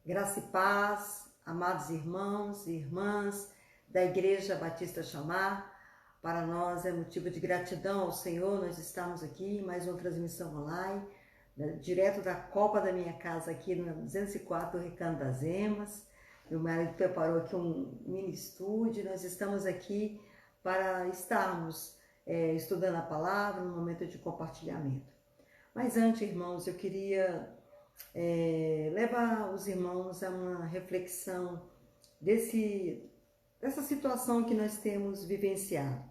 Graça e paz, amados irmãos e irmãs da Igreja Batista Chamar. Para nós é motivo de gratidão ao Senhor, nós estamos aqui, mais uma transmissão online, direto da copa da minha casa aqui no 204 Recanto das Emas. Meu marido preparou aqui um mini estúdio, nós estamos aqui para estarmos estudando a palavra, no momento de compartilhamento. Mas antes, irmãos, eu queria levar os irmãos a uma reflexão dessa situação que nós temos vivenciado.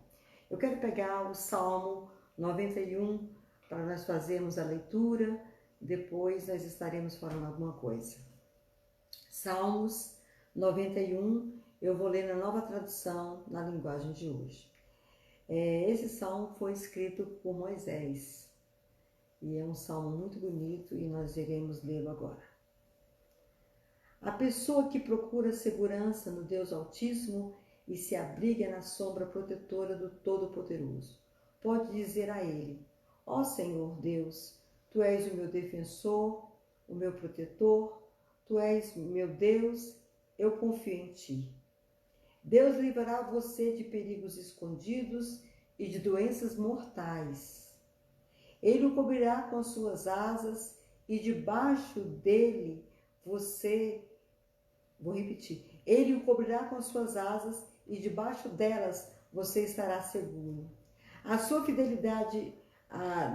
Eu quero pegar o Salmo 91 para nós fazermos a leitura, depois nós estaremos falando alguma coisa. Salmos 91, eu vou ler na Nova Tradução, na linguagem de hoje. Esse salmo foi escrito por Moisés. E é um salmo muito bonito e nós iremos lê-lo agora. A pessoa que procura segurança no Deus Altíssimo e se abriga na sombra protetora do Todo-Poderoso, pode dizer a Ele: ó Senhor Deus, Tu és o meu defensor, o meu protetor, Tu és meu Deus, eu confio em Ti. Deus livrará você de perigos escondidos e de doenças mortais. Ele o cobrirá com as suas asas e debaixo dele ele o cobrirá com as suas asas e debaixo delas você estará seguro. A sua fidelidade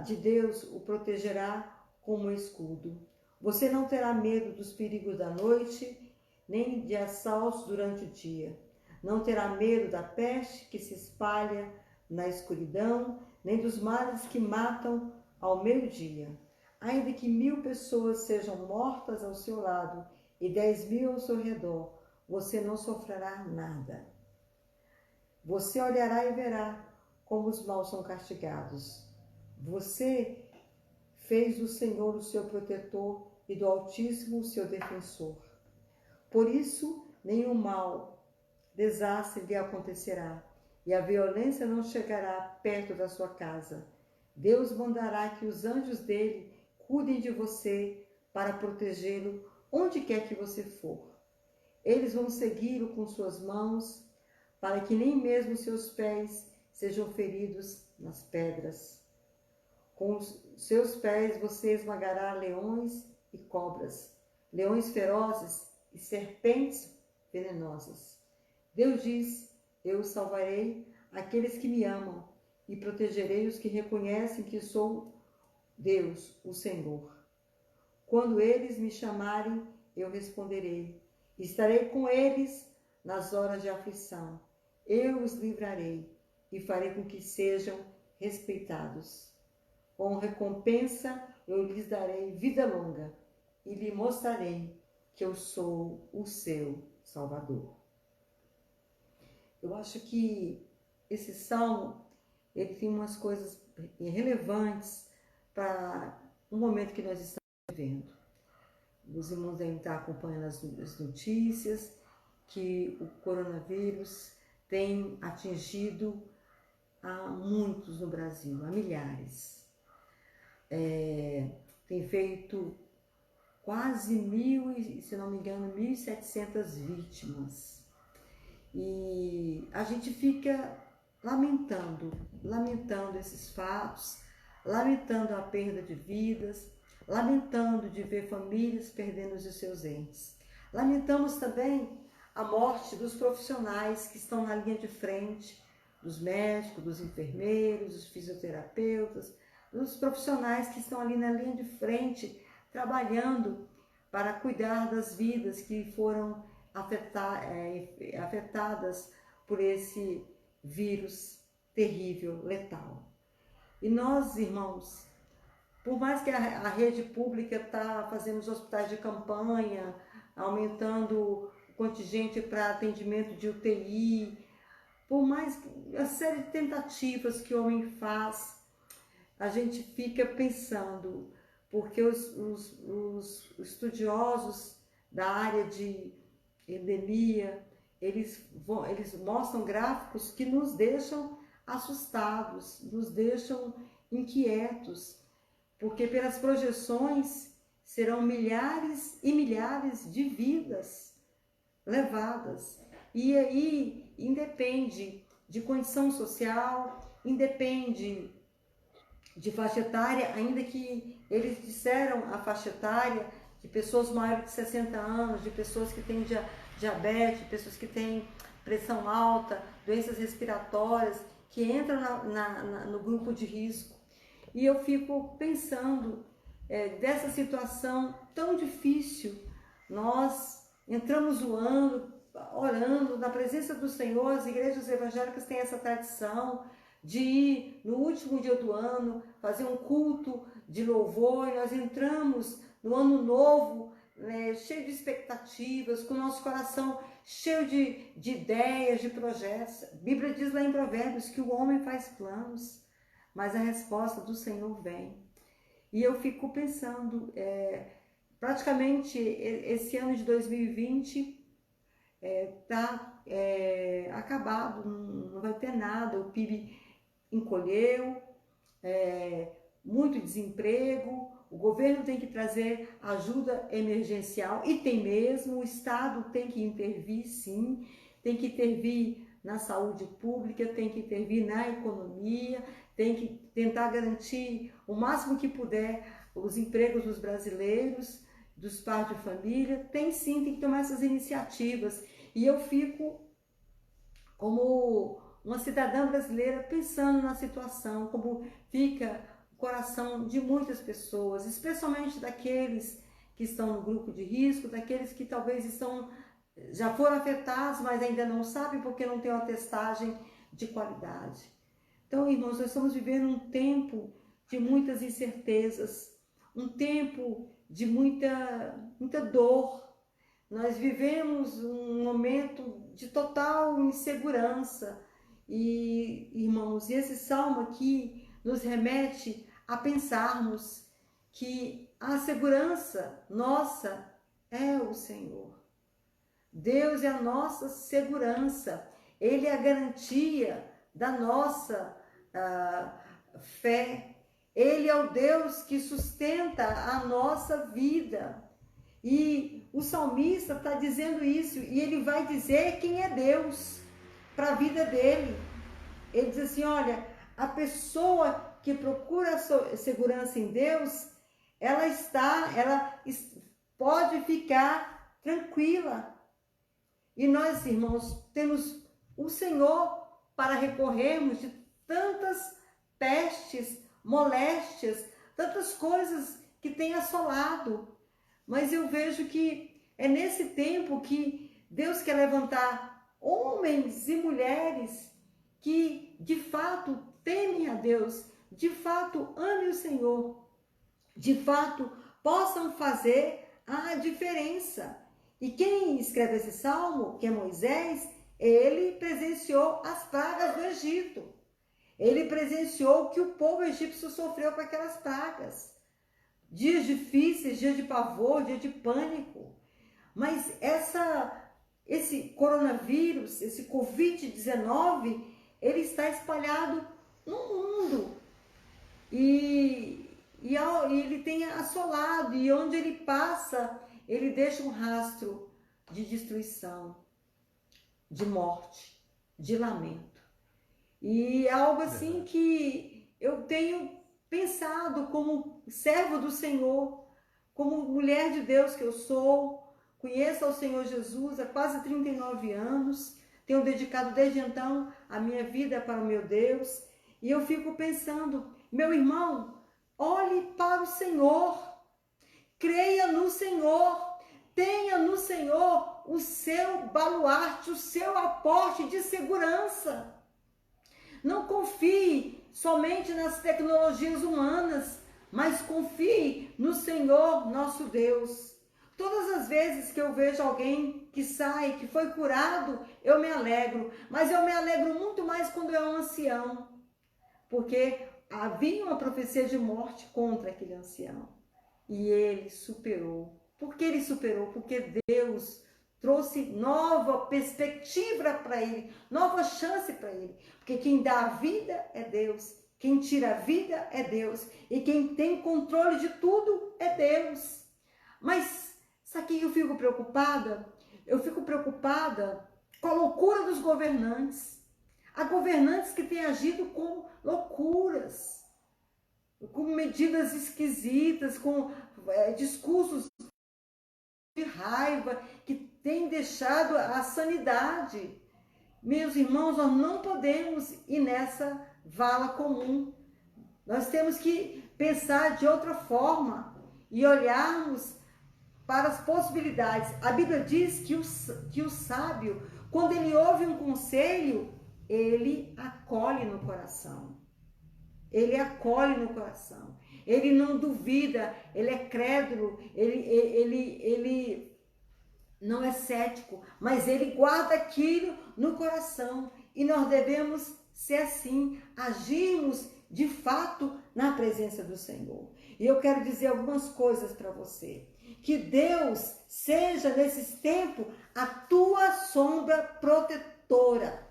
de Deus o protegerá como um escudo. Você não terá medo dos perigos da noite, nem de assaltos durante o dia. Não terá medo da peste que se espalha na escuridão, nem dos males que matam ao meio-dia. Ainda que 1000 pessoas sejam mortas ao seu lado e 10.000 ao seu redor, você não sofrerá nada. Você olhará e verá como os maus são castigados. Você fez do Senhor o seu protetor e do Altíssimo o seu defensor. Por isso, nenhum mal, desastre lhe acontecerá, e a violência não chegará perto da sua casa. Deus mandará que os anjos dele cuidem de você para protegê-lo onde quer que você for. Eles vão segui-lo com suas mãos, para que nem mesmo seus pés sejam feridos nas pedras. Com os seus pés você esmagará leões e cobras, leões ferozes e serpentes venenosas. Deus diz: eu salvarei aqueles que me amam e protegerei os que reconhecem que sou Deus, o Senhor. Quando eles me chamarem, eu responderei. Estarei com eles nas horas de aflição. Eu os livrarei e farei com que sejam respeitados. Com recompensa, eu lhes darei vida longa e lhe mostrarei que eu sou o seu Salvador. Eu acho que esse salmo ele tem umas coisas relevantes para o momento que nós estamos vivendo. Os irmãos devem estar acompanhando as notícias que o coronavírus tem atingido a muitos no Brasil, a milhares. Tem feito quase 1.000, se não me engano, 1.700 vítimas. E a gente fica lamentando esses fatos, lamentando a perda de vidas, lamentando de ver famílias perdendo os seus entes. Lamentamos também a morte dos profissionais que estão na linha de frente, dos médicos, dos enfermeiros, dos fisioterapeutas, dos profissionais que estão ali na linha de frente, trabalhando para cuidar das vidas que foram afetadas por esse vírus terrível, letal. E nós, irmãos, por mais que a rede pública está fazendo os hospitais de campanha, aumentando o contingente para atendimento de UTI, por mais a série de tentativas que o homem faz, a gente fica pensando, porque os estudiosos da área de endemia, eles mostram gráficos que nos deixam assustados, nos deixam inquietos, porque pelas projeções serão milhares e milhares de vidas levadas. E aí independe de condição social, independe de faixa etária, ainda que eles disseram a faixa etária de pessoas maiores de 60 anos, de pessoas que têm diabetes, de pessoas que têm pressão alta, doenças respiratórias, que entram no grupo de risco. E eu fico pensando dessa situação tão difícil. Nós entramos o ano orando na presença do Senhor. As igrejas evangélicas têm essa tradição de ir no último dia do ano, fazer um culto de louvor, e nós entramos no ano novo, né, cheio de expectativas, com o nosso coração cheio de ideias, de projetos. A Bíblia diz lá em Provérbios que o homem faz planos, mas a resposta do Senhor vem. E eu fico pensando, praticamente esse ano de 2020 está acabado, não vai ter nada, o PIB encolheu, muito desemprego, o governo tem que trazer ajuda emergencial, e tem mesmo, o Estado tem que intervir sim, tem que intervir na saúde pública, tem que intervir na economia, tem que tentar garantir o máximo que puder os empregos dos brasileiros, dos pais de família, tem que tomar essas iniciativas. E eu fico como uma cidadã brasileira pensando na situação, como fica o coração de muitas pessoas, especialmente daqueles que estão no grupo de risco, daqueles que talvez já foram afetados, mas ainda não sabem porque não tem uma testagem de qualidade. Então, irmãos, nós estamos vivendo um tempo de muitas incertezas, um tempo de muita dor. Nós vivemos um momento de total insegurança. E, irmãos, esse salmo aqui nos remete a pensarmos que a segurança nossa é o Senhor. Deus é a nossa segurança. Ele é a garantia da nossa fé. Ele é o Deus que sustenta a nossa vida. E o salmista está dizendo isso, e ele vai dizer quem é Deus para a vida dele. Ele diz assim, olha, a pessoa que procura segurança em Deus, ela pode ficar tranquila. E nós, irmãos, temos o Senhor para recorrermos de tantas pestes, moléstias, tantas coisas que têm assolado. Mas eu vejo que é nesse tempo que Deus quer levantar homens e mulheres que de fato temem a Deus, de fato amem o Senhor, de fato possam fazer a diferença. E quem escreve esse salmo, que é Moisés, ele presenciou as pragas do Egito. Ele presenciou o que o povo egípcio sofreu com aquelas pragas. Dias difíceis, dias de pavor, dias de pânico. Mas esse coronavírus, esse Covid-19, ele está espalhado no mundo. E ele tem assolado, e onde ele passa, ele deixa um rastro de destruição, de morte, de lamento. E é algo assim que eu tenho pensado como servo do Senhor, como mulher de Deus que eu sou, conheço ao Senhor Jesus há quase 39 anos, tenho dedicado desde então a minha vida para o meu Deus, e eu fico pensando, meu irmão, olhe para o Senhor, creia no Senhor, tenha no Senhor o seu baluarte, o seu aporte de segurança. Não confie somente nas tecnologias humanas, mas confie no Senhor nosso Deus. Todas as vezes que eu vejo alguém que sai, que foi curado, eu me alegro. Mas eu me alegro muito mais quando é um ancião, porque havia uma profecia de morte contra aquele ancião. E ele superou. Por que ele superou? Porque Deus trouxe nova perspectiva para ele, nova chance para ele. Porque quem dá a vida é Deus, quem tira a vida é Deus, e quem tem controle de tudo é Deus. Mas sabe que eu fico preocupada? Eu fico preocupada com a loucura dos governantes. Há governantes que têm agido com loucuras, com medidas esquisitas, com discursos de raiva, que têm deixado a sanidade. Meus irmãos, nós não podemos ir nessa vala comum. Nós temos que pensar de outra forma e olharmos para as possibilidades. A Bíblia diz que o sábio, quando ele ouve um conselho, ele acolhe no coração. Ele acolhe no coração. Ele não duvida, ele é crédulo, ele não é cético, mas ele guarda aquilo no coração. E nós devemos ser assim, agirmos de fato na presença do Senhor. E eu quero dizer algumas coisas para você. Que Deus seja, nesses tempos, a tua sombra protetora.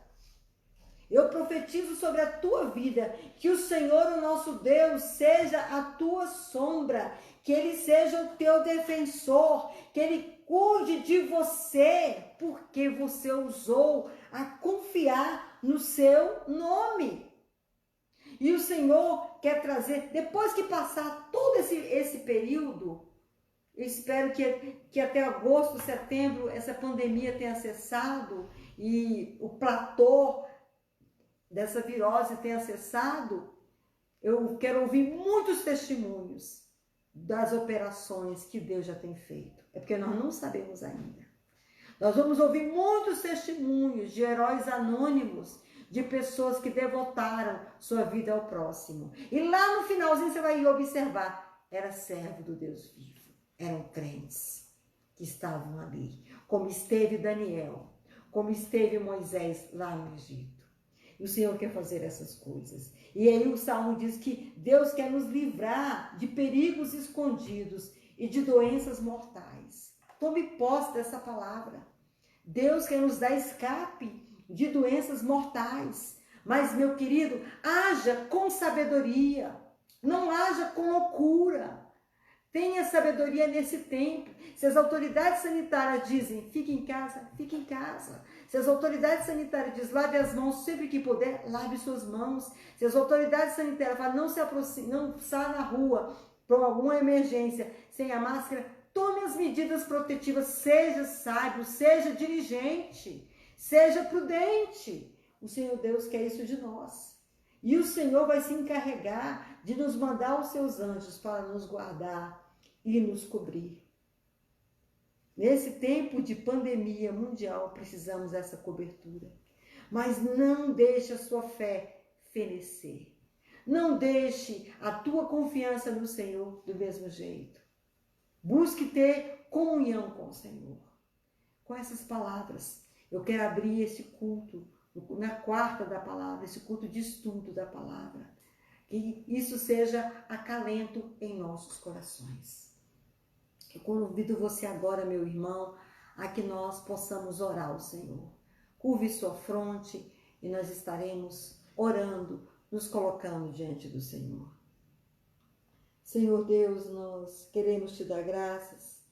Eu profetizo sobre a tua vida, que o Senhor, o nosso Deus, seja a tua sombra, que Ele seja o teu defensor, que Ele cuide de você, porque você ousou a confiar no seu nome. E o Senhor quer trazer, depois que passar todo esse período, eu espero que até agosto, setembro, essa pandemia tenha cessado e o platô dessa virose tenha cessado. Eu quero ouvir muitos testemunhos das operações que Deus já tem feito. É porque nós não sabemos ainda. Nós vamos ouvir muitos testemunhos de heróis anônimos, de pessoas que devotaram sua vida ao próximo. E lá no finalzinho você vai observar, era servo do Deus vivo. Eram crentes que estavam ali, como esteve Daniel, como esteve Moisés lá no Egito. E o Senhor quer fazer essas coisas. E aí o Salmo diz que Deus quer nos livrar de perigos escondidos e de doenças mortais. Tome posse dessa palavra. Deus quer nos dar escape de doenças mortais. Mas, meu querido, haja com sabedoria. Não haja com loucura. Tenha sabedoria nesse tempo. Se as autoridades sanitárias dizem, fique em casa, fique em casa. Se as autoridades sanitárias dizem, lave as mãos sempre que puder, lave suas mãos. Se as autoridades sanitárias falam, não se aproxime, não saia na rua por alguma emergência sem a máscara, tome as medidas protetivas, seja sábio, seja diligente, seja prudente. O Senhor Deus quer isso de nós. E o Senhor vai se encarregar de nos mandar os seus anjos para nos guardar e nos cobrir. Nesse tempo de pandemia mundial, precisamos dessa cobertura. Mas não deixe a sua fé fenecer. Não deixe a tua confiança no Senhor do mesmo jeito. Busque ter comunhão com o Senhor. Com essas palavras, eu quero abrir esse culto na quarta da palavra, esse culto de estudo da palavra. Que isso seja acalento em nossos corações. Eu convido você agora, meu irmão, a que nós possamos orar ao Senhor. Curve sua fronte e nós estaremos orando, nos colocando diante do Senhor. Senhor Deus, nós queremos te dar graças,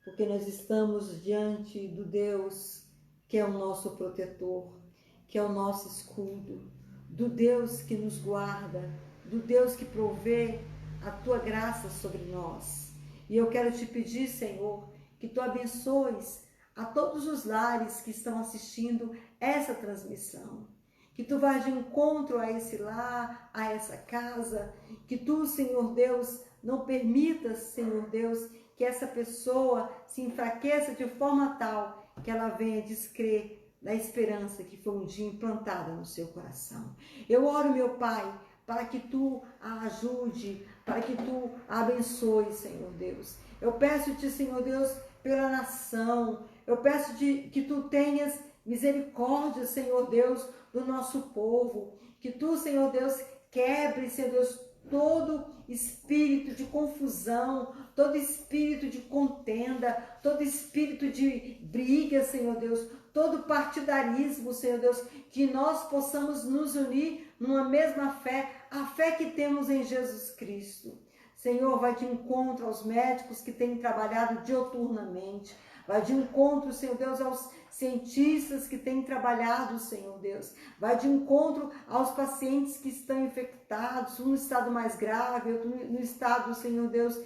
porque nós estamos diante do Deus que é o nosso protetor, que é o nosso escudo, do Deus que nos guarda, do Deus que provê a tua graça sobre nós. E eu quero te pedir, Senhor, que tu abençoes a todos os lares que estão assistindo essa transmissão. Que tu vás de encontro a esse lar, a essa casa. Que tu, Senhor Deus, não permitas, Senhor Deus, que essa pessoa se enfraqueça de forma tal que ela venha descrer na esperança que foi um dia implantada no seu coração. Eu oro, meu Pai, para que tu a ajude, para que tu a abençoe, Senhor Deus. Eu peço-te, Senhor Deus, pela nação. Eu peço-te que tu tenhas misericórdia, Senhor Deus, do nosso povo. Que tu, Senhor Deus, quebre, Senhor Deus, todo espírito de confusão, todo espírito de contenda, todo espírito de briga, Senhor Deus, todo partidarismo, Senhor Deus, que nós possamos nos unir numa mesma fé, a fé que temos em Jesus Cristo. Senhor, vai de encontro aos médicos que têm trabalhado dioturnamente. Vai de encontro, Senhor Deus, aos cientistas que têm trabalhado, Senhor Deus. Vai de encontro aos pacientes que estão infectados, um no estado mais grave, outro no estado, Senhor Deus,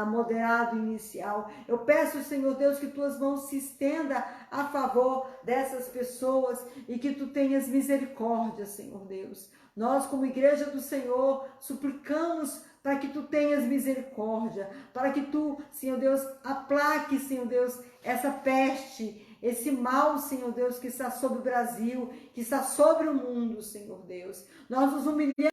moderado inicial. Eu peço, Senhor Deus, que tuas mãos se estendam a favor dessas pessoas e que tu tenhas misericórdia, Senhor Deus. Nós, como igreja do Senhor, suplicamos para que tu tenhas misericórdia, para que tu, Senhor Deus, aplaque, Senhor Deus, essa peste, esse mal, Senhor Deus, que está sobre o Brasil, que está sobre o mundo, Senhor Deus. Nós nos humilhamos,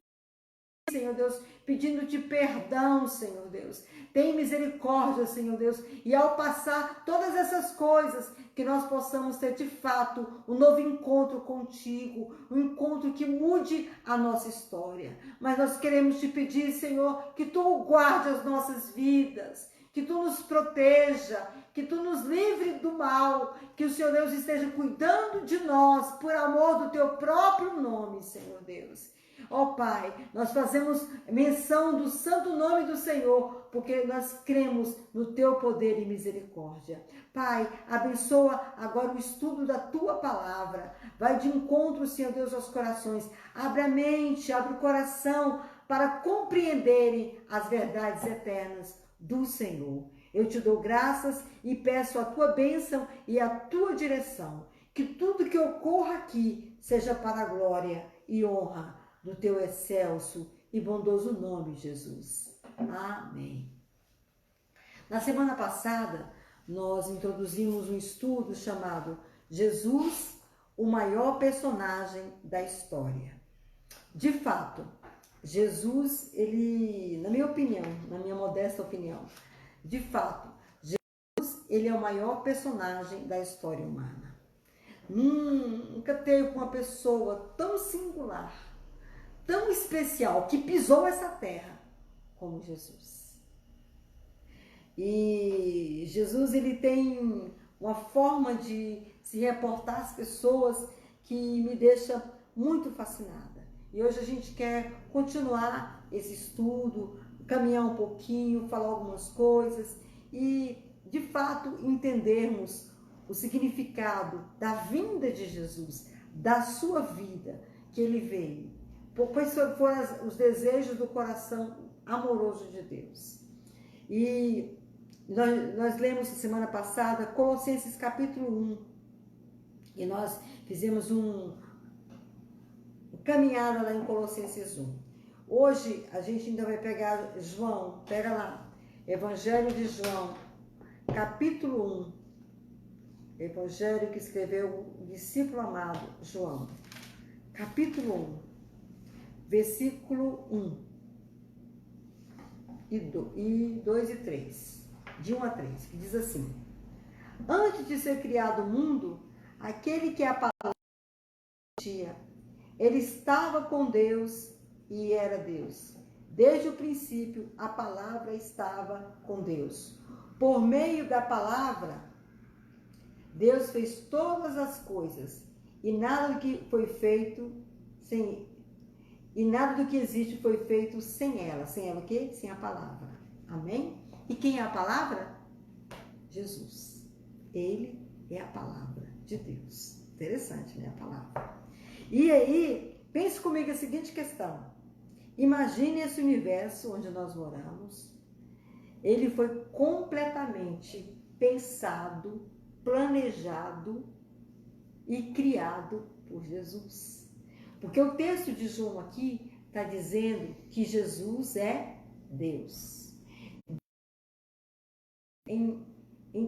Senhor Deus, pedindo-te perdão, Senhor Deus. Tem misericórdia, Senhor Deus. E ao passar todas essas coisas, que nós possamos ter de fato um novo encontro contigo, um encontro que mude a nossa história. Mas nós queremos te pedir, Senhor, que tu guarde as nossas vidas, que tu nos proteja, que tu nos livre do mal, que o Senhor Deus esteja cuidando de nós, por amor do teu próprio nome, Senhor Deus. Ó Pai, nós fazemos menção do santo nome do Senhor, porque nós cremos no teu poder e misericórdia. Pai, abençoa agora o estudo da tua palavra. Vai de encontro, Senhor Deus, aos corações. Abre a mente, abre o coração para compreenderem as verdades eternas do Senhor. Eu te dou graças e peço a tua bênção e a tua direção. Que tudo que ocorra aqui seja para a glória e honra do teu excelso e bondoso nome, Jesus. Amém. Na semana passada, nós introduzimos um estudo chamado Jesus, o maior personagem da história. De fato, Jesus, ele, na minha opinião, na minha modesta opinião, de fato, Jesus, ele é o maior personagem da história humana. Nunca teve uma pessoa tão singular, tão especial, que pisou essa terra como Jesus. E Jesus, ele tem uma forma de se reportar às pessoas que me deixa muito fascinada. E hoje a gente quer continuar esse estudo, caminhar um pouquinho, falar algumas coisas e, de fato, entendermos o significado da vinda de Jesus, da sua vida, que ele veio. Quais foram os desejos do coração amoroso de Deus. E nós lemos semana passada Colossenses capítulo 1. E nós fizemos uma caminhada lá em Colossenses 1. Hoje a gente ainda vai pegar João, pega lá, Evangelho de João, capítulo 1. Evangelho que escreveu o discípulo amado João. Capítulo 1. Versículo 1 e 2 e 3, de 1 a 3, que diz assim: antes de ser criado o mundo, aquele que é a palavra existia, ele estava com Deus e era Deus. Desde o princípio, a palavra estava com Deus. Por meio da palavra, Deus fez todas as coisas, e nada do que foi feito e nada do que existe foi feito sem ela. Sem ela o quê? Sem a palavra. Amém? E quem é a palavra? Jesus. Ele é a palavra de Deus. Interessante, né? A palavra. E aí, pense comigo a seguinte questão. Imagine esse universo onde nós moramos. Ele foi completamente pensado, planejado e criado por Jesus. Porque o texto de João aqui está dizendo que Jesus é Deus. Em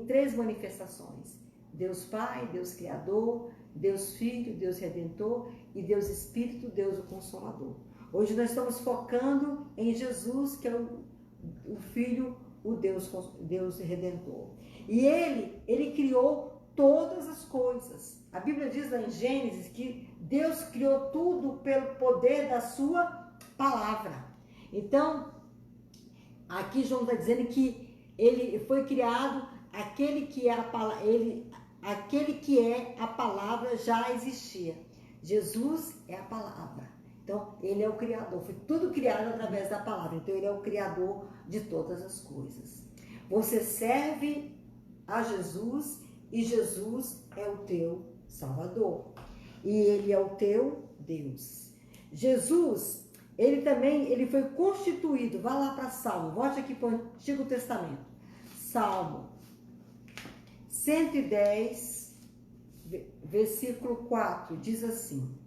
três manifestações. Deus Pai, Deus Criador, Deus Filho, Deus Redentor e Deus Espírito, Deus o Consolador. Hoje nós estamos focando em Jesus, que é o Filho, o Deus Redentor. E ele criou todas as coisas. A Bíblia diz lá em Gênesis que Deus criou tudo pelo poder da sua palavra. Então, aqui João está dizendo que ele foi criado, aquele que é a palavra já existia. Jesus é a palavra. Então, ele é o Criador. Foi tudo criado através da palavra. Então, ele é o Criador de todas as coisas. Você serve a Jesus e Jesus é o teu Salvador. E ele é o teu Deus. Jesus, ele foi constituído. Vá lá para Salmo. Volte aqui para o Antigo Testamento. Salmo 110, versículo 4, diz assim: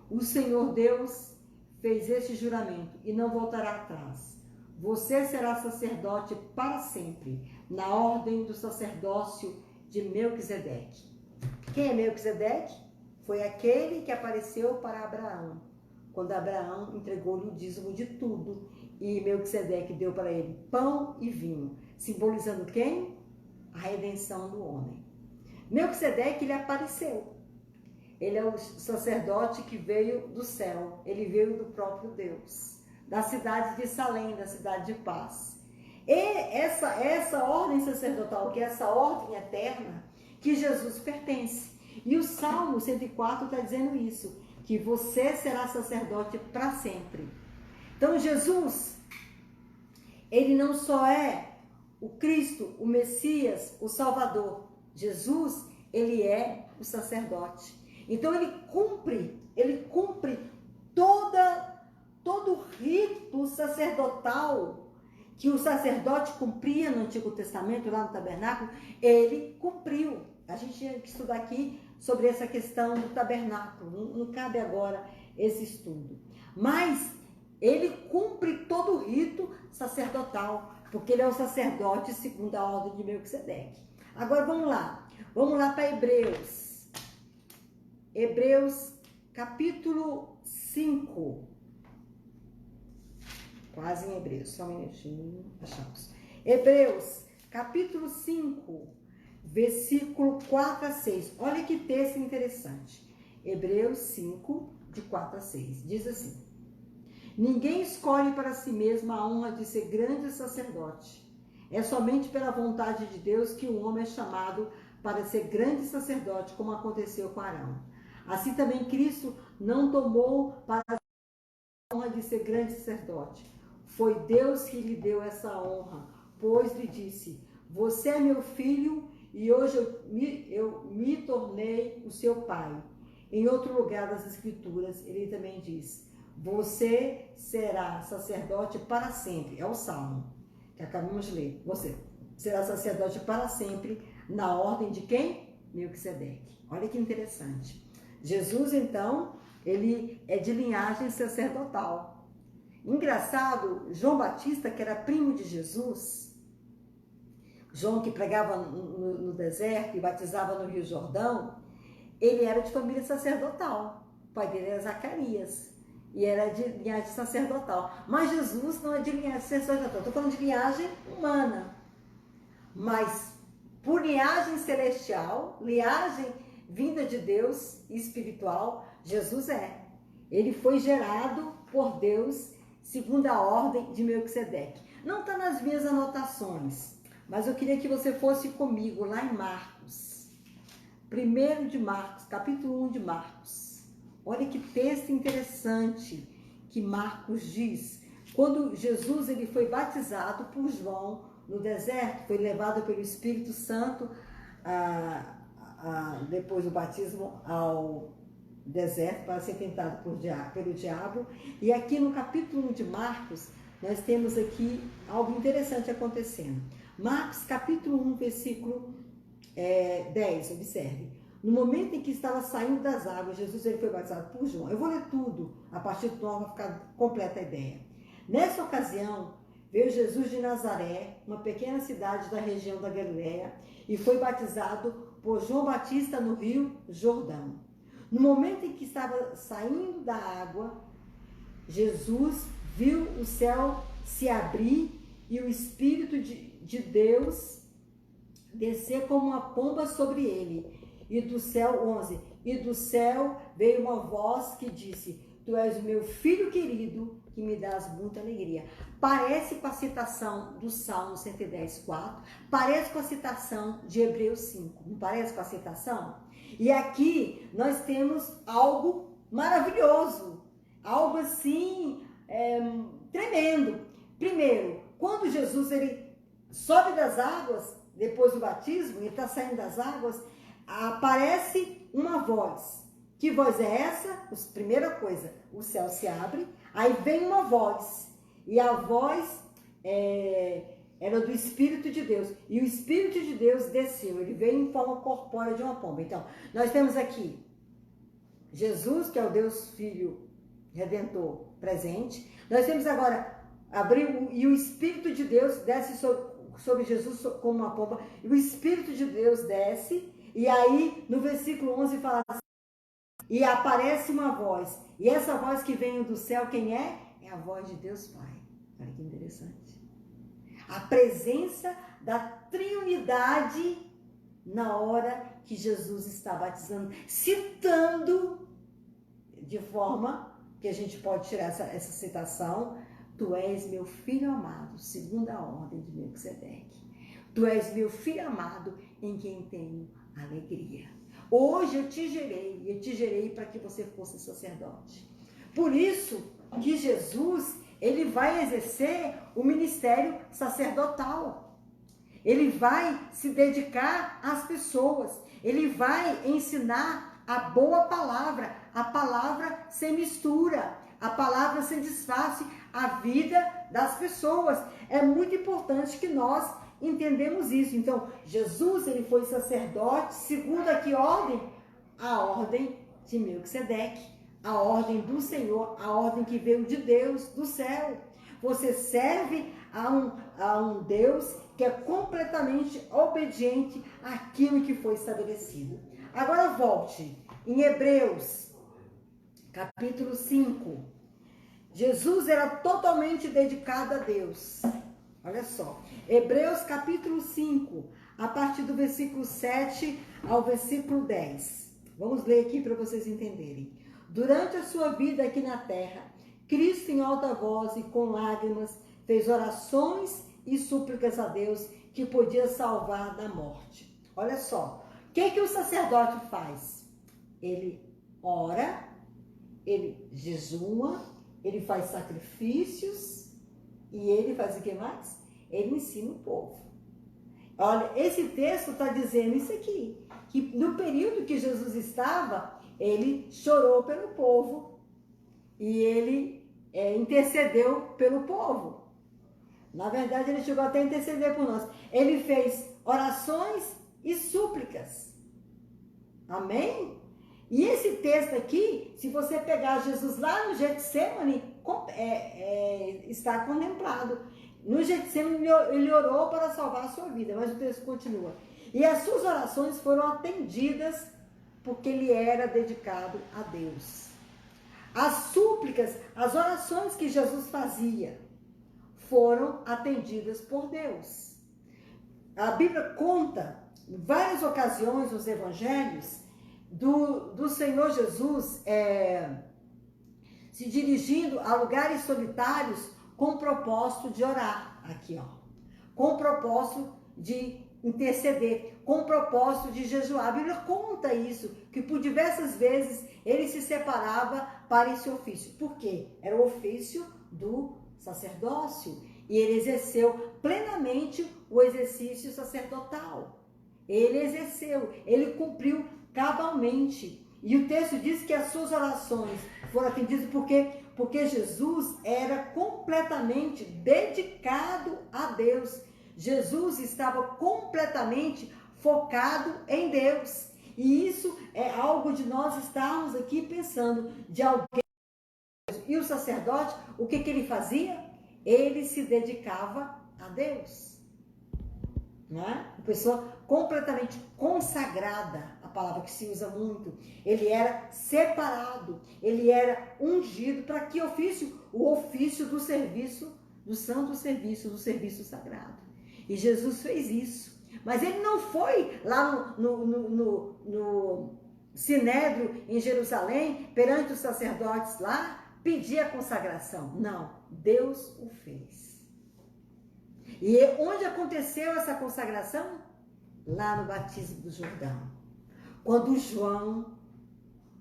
o Senhor Deus fez este juramento e não voltará atrás. Você será sacerdote para sempre, na ordem do sacerdócio de Melquisedeque. Quem é Melquisedeque? Foi aquele que apareceu para Abraão, quando Abraão entregou-lhe o dízimo de tudo, e Melquisedeque deu para ele pão e vinho, simbolizando quem? A redenção do homem. Melquisedeque, ele apareceu. Ele é o sacerdote que veio do céu, ele veio do próprio Deus, da cidade de Salém, da cidade de paz. E essa ordem sacerdotal, que é essa ordem eterna, que Jesus pertence. E o Salmo 104 está dizendo isso, que você será sacerdote para sempre. Então Jesus, ele não só é o Cristo, o Messias, o Salvador. Jesus, ele é o sacerdote. Então ele cumpre todo o rito sacerdotal que o sacerdote cumpria no Antigo Testamento, lá no tabernáculo, ele cumpriu. A gente tinha que estudar aqui sobre essa questão do tabernáculo, não cabe agora esse estudo. Mas ele cumpre todo o rito sacerdotal, porque ele é o sacerdote segundo a ordem de Melquisedeque. Agora vamos lá para Hebreus. Hebreus capítulo 5. Quase em Hebreus, só um minutinho, achamos. Hebreus capítulo 5, versículo 4 a 6. Olha que texto interessante. Hebreus 5, de 4 a 6. Diz assim: ninguém escolhe para si mesmo a honra de ser grande sacerdote. É somente pela vontade de Deus que o homem é chamado para ser grande sacerdote, como aconteceu com Arão. Assim também Cristo não tomou para a honra de ser grande sacerdote. Foi Deus que lhe deu essa honra, pois lhe disse: você é meu filho e hoje eu me tornei o seu pai. Em outro lugar das Escrituras, ele também diz: você será sacerdote para sempre. É o Salmo que acabamos de ler. Você será sacerdote para sempre, na ordem de quem? Melquisedeque. Olha que interessante. Jesus, então, ele é de linhagem sacerdotal. Engraçado, João Batista, que era primo de Jesus, João que pregava no deserto e batizava no Rio Jordão, ele era de família sacerdotal. O pai dele era Zacarias e era de linhagem sacerdotal. Mas Jesus não é de linhagem sacerdotal, estou falando de linhagem humana. Mas por linhagem celestial, linhagem vinda de Deus espiritual, Jesus é. Ele foi gerado por Deus segundo a ordem de Melquisedeque. Não está nas minhas anotações, mas eu queria que você fosse comigo lá em Marcos. 1 de Marcos, capítulo 1 de Marcos. Olha que texto interessante que Marcos diz. Quando Jesus ele foi batizado por João no deserto, foi levado pelo Espírito Santo depois do batismo ao deserto para ser tentado pelo diabo. E aqui no capítulo 1 de Marcos, nós temos aqui algo interessante acontecendo. Marcos capítulo 1, versículo 10, observe. No momento em que estava saindo das águas, Jesus ele foi batizado por João. Eu vou ler tudo, a partir do 9 para ficar completa a ideia. Nessa ocasião, veio Jesus de Nazaré, uma pequena cidade da região da Galileia, e foi batizado por João Batista no Rio Jordão. No momento em que estava saindo da água, Jesus viu o céu se abrir e o Espírito de Deus descer como uma pomba sobre ele. E do céu, 11, e do céu veio uma voz que disse: tu és o meu filho querido, que me dás muita alegria. Parece com a citação do Salmo 110:4, parece com a citação de Hebreus 5, não parece com a citação? E aqui nós temos algo maravilhoso, algo assim tremendo. Primeiro, quando Jesus ele sobe das águas, depois do batismo, ele está saindo das águas, aparece uma voz. Que voz é essa? Primeira coisa, o céu se abre, aí vem uma voz, e a voz era do Espírito de Deus, e o Espírito de Deus desceu, ele veio em forma corpórea de uma pomba. Então, nós temos aqui Jesus, que é o Deus Filho Redentor presente. Nós temos agora, e o Espírito de Deus desce sobre Jesus como uma pomba, e o Espírito de Deus desce, e aí no versículo 11 fala assim, e aparece uma voz, e essa voz que vem do céu, quem é? É a voz de Deus Pai. Olha que interessante. A presença da Trindade na hora que Jesus está batizando, citando de forma que a gente pode tirar essa citação: tu és meu filho amado, segundo a ordem de Melquisedeque. Tu és meu filho amado, em quem tenho alegria. Hoje eu te gerei para que você fosse sacerdote. Por isso que Jesus, ele vai exercer o ministério sacerdotal. Ele vai se dedicar às pessoas. Ele vai ensinar a boa palavra, a palavra sem mistura, a palavra sem disfarce, a vida das pessoas. É muito importante que nós entendemos isso. Então, Jesus, ele foi sacerdote, segundo a que ordem? A ordem de Melquisedeque, a ordem do Senhor, a ordem que veio de Deus, do céu. Você serve a um Deus que é completamente obediente àquilo que foi estabelecido. Agora volte em Hebreus, capítulo 5. Jesus era totalmente dedicado a Deus. Olha só, Hebreus capítulo 5, a partir do versículo 7 ao versículo 10. Vamos ler aqui para vocês entenderem. Durante a sua vida aqui na terra, Cristo em alta voz e com lágrimas fez orações e súplicas a Deus que podia salvar da morte. Olha só, o que o sacerdote faz? Ele ora, ele jejua, ele faz sacrifícios e ele faz o que mais? Ele ensina o povo. Olha, esse texto está dizendo isso aqui, que no período que Jesus estava, ele chorou pelo povo e ele intercedeu pelo povo. Na verdade, ele chegou até a interceder por nós. Ele fez orações e súplicas. Amém? E esse texto aqui, se você pegar Jesus lá no Getsemane, está contemplado. No Getsemane, ele orou para salvar a sua vida, mas o texto continua. E as suas orações foram atendidas porque ele era dedicado a Deus. As súplicas, as orações que Jesus fazia foram atendidas por Deus. A Bíblia conta em várias ocasiões nos evangelhos do Senhor Jesus se dirigindo a lugares solitários com o propósito de orar, aqui ó, com o propósito de interceder, com o propósito de jejuar. A Bíblia conta isso, que por diversas vezes ele se separava para esse ofício. Por quê? Era o ofício do sacerdócio e ele exerceu plenamente o exercício sacerdotal. Ele exerceu, ele cumpriu cabalmente. E o texto diz que as suas orações foram atendidas porque Jesus era completamente dedicado a Deus. Jesus estava completamente focado em Deus. E isso é algo de nós estarmos aqui pensando de alguém. E o sacerdote, o que ele fazia? Ele se dedicava a Deus. Não é? Uma pessoa completamente consagrada, a palavra que se usa muito. Ele era separado, ele era ungido para que ofício? O ofício do serviço, do santo serviço, do serviço sagrado. E Jesus fez isso. Mas ele não foi lá no Sinédrio em Jerusalém, perante os sacerdotes lá, pedir a consagração. Não, Deus o fez. E onde aconteceu essa consagração? Lá no batismo do Jordão. Quando João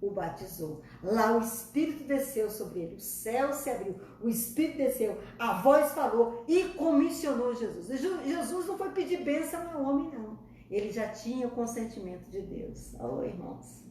o batizou. Lá o Espírito desceu sobre ele, o céu se abriu, o Espírito desceu, a voz falou e comissionou Jesus. Jesus não foi pedir bênção ao homem, não. Ele já tinha o consentimento de Deus. Oh, irmãos,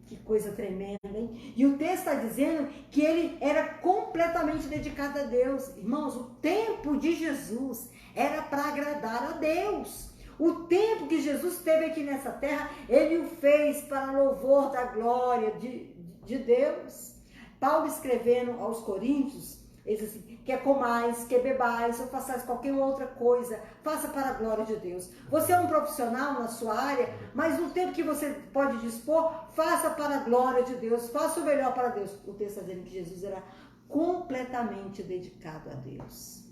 que coisa tremenda, hein? E o texto está dizendo que ele era completamente dedicado a Deus. Irmãos, o tempo de Jesus era para agradar a Deus. O tempo que Jesus esteve aqui nessa terra, ele o fez para louvor da glória de Deus. Paulo escrevendo aos Coríntios, ele diz assim, quer comais, quer bebais, ou façais qualquer outra coisa, faça para a glória de Deus. Você é um profissional na sua área, mas no tempo que você pode dispor, faça para a glória de Deus, faça o melhor para Deus. O texto está dizendo que Jesus era completamente dedicado a Deus.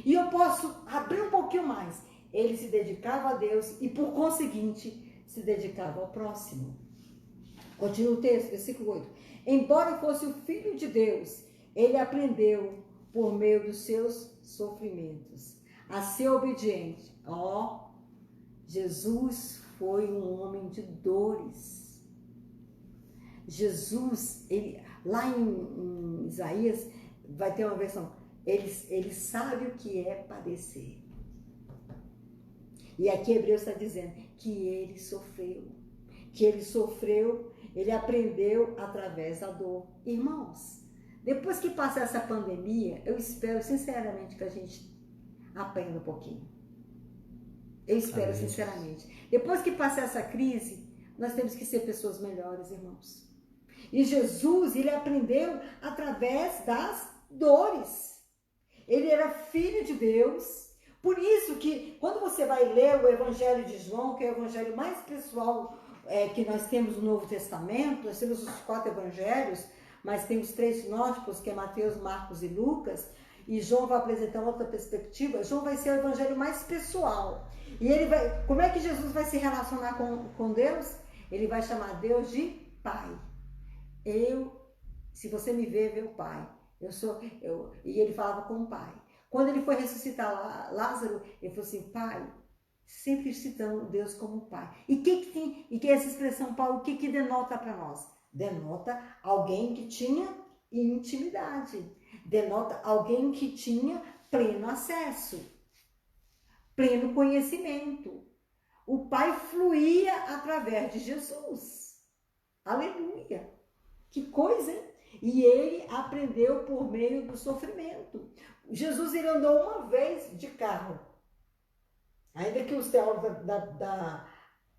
E eu posso abrir um pouquinho mais. Ele se dedicava a Deus e, por conseguinte, se dedicava ao próximo. Continua o texto, versículo 8. Embora fosse o Filho de Deus, ele aprendeu, por meio dos seus sofrimentos, a ser obediente. Jesus foi um homem de dores. Jesus, lá em Isaías, vai ter uma versão, ele sabe o que é padecer. E aqui Hebreus está dizendo que ele sofreu. Ele aprendeu através da dor. Irmãos, depois que passar essa pandemia, eu espero sinceramente que a gente aprenda um pouquinho. Eu espero sinceramente. Depois que passar essa crise, nós temos que ser pessoas melhores, irmãos. E Jesus, ele aprendeu através das dores. Ele era filho de Deus. Por isso que, quando você vai ler o Evangelho de João, que é o evangelho mais pessoal que nós temos no Novo Testamento, nós temos os 4 evangelhos, mas tem os 3 sinóticos, que é Mateus, Marcos e Lucas, e João vai apresentar outra perspectiva. João vai ser o evangelho mais pessoal. E ele vai, como é que Jesus vai se relacionar com Deus? Ele vai chamar Deus de Pai. Se você me vê, vê o Pai. E ele falava com o Pai. Quando ele foi ressuscitar Lázaro, ele falou assim, Pai, sempre citando Deus como Pai. E que essa expressão Pai, o que denota para nós? Denota alguém que tinha intimidade. Denota alguém que tinha pleno acesso, pleno conhecimento. O Pai fluía através de Jesus. Aleluia! Que coisa, hein? E ele aprendeu por meio do sofrimento. Jesus, ele andou uma vez de carro. Ainda que os teólogos da